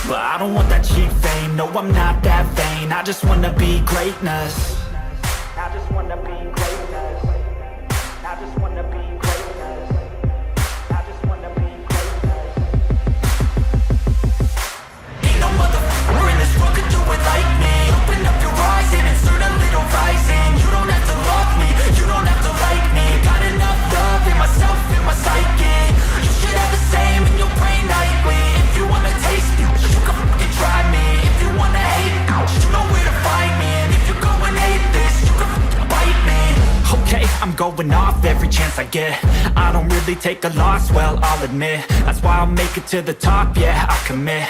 Speaker 2: but I don't want that cheap fame. No, I'm not that vain, I just wanna be greatness. I just wanna be greatness. I just wanna be greatness. I just wanna be greatness. Ain't no motherfucker in this world could do it like me. Open up your eyes and insert a little rising. You don't have to love me, you don't have to like me. Got enough love in myself, in my psyche. You should have the same in your brain nightly. If you wanna taste me, you can fucking try me. If you wanna hate me, you know where to find me. And if you go and hate this, you can fucking bite me. Okay, I'm going off every chance I get. I don't really take a loss, well, I'll admit. That's why I'll make it to the top, yeah, I commit.